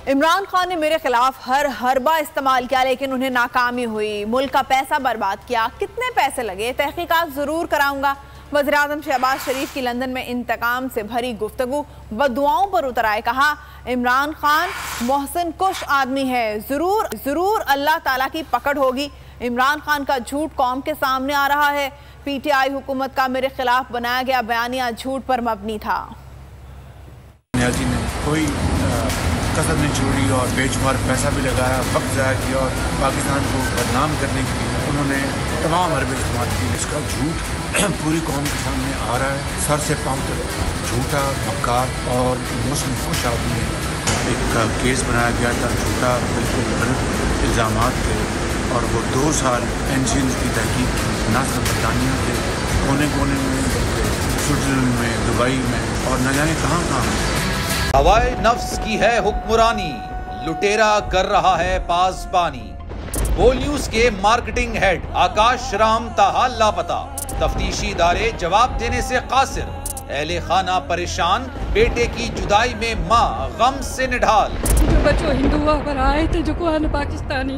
عمران خان نے میرے خلاف ہر حربہ استعمال کیا لیکن انہیں ناکامی ہوئی، ملک کا پیسہ برباد کیا، کتنے پیسے لگے، تحقیقات ضرور کراؤں گا۔ وزیراعظم شہباز شریف کی لندن میں انتقام سے بھری گفتگو، بددعاؤں پر اتر آئے، کہا عمران خان محسن کش آدمی ہے، ضرور اللہ تعالیٰ کی پکڑ ہوگی۔ عمران خان کا جھوٹ قوم کے سامنے آ رہا ہے، پی ٹی آئی حکومت کا میرے خلاف بنایا گیا بیانیہ جھوٹ پر مبنی تھا۔ نیازی نے کوئی قسم نہیں چھوڑی اور بے شمار پیسہ بھی لگایا، وقت ضائع کیا اور پاکستان کو بدنام کرنے کے لیے انہوں نے تمام حربے استعمال کی۔ اس کا جھوٹ پوری قوم کے سامنے آ رہا ہے، سر سے پاؤں تک جھوٹا، مکار اور محسن کش آدمی ہے۔ ایک کیس بنایا گیا تھا جھوٹا، بالکل غلط الزامات تھے اور وہ 2 سال NGN کی تحقیق کی، نہ صرف برطانیہ کے کونے کونے میں بلکہ سوئٹزرلینڈ میں، دبئی میں اور نہ جانے کہاں کہاں۔ ہوائے نفس کی ہے حکمرانی، لٹیرا کر رہا ہے پاسبانی۔ بول نیوز کے مارکیٹنگ ہیڈ آکاش رام تاحال لاپتہ، تفتیشی ادارے جواب دینے سے قاصر، اہل خانہ پریشان، بیٹے کی جدائی میں ماں غم سے نڈھال۔ جو بچو ہندو ہوا پر آئے تھے جو کو پاکستانی،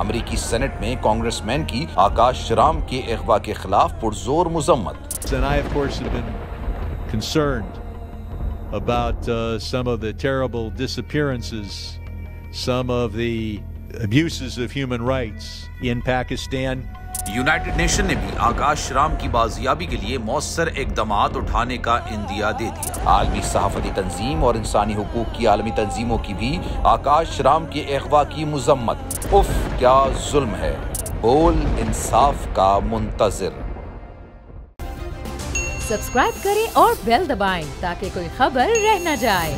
امریکی سینٹ میں کانگریس مین کی آکاش رام کے اغوا کے خلاف پرزور مذمت۔ And I, of course, have been concerned about some of the terrible disappearances, some of the abuses of human rights in Pakistan. United nation نے بھی آکاش رام کی بازیابی کے لیے مؤثر اقدامات اٹھانے کا عندیہ دے دیا۔ عالمی صحافتی تنظیم اور انسانی حقوق کی عالمی تنظیموں کی بھی آکاش رام کے اغوا کی مذمت۔ اف کیا ظلم ہے، بول انصاف کا منتظر۔ سبسکرائب کریں اور بیل دبائیں تاکہ کوئی خبر رہ نہ جائے۔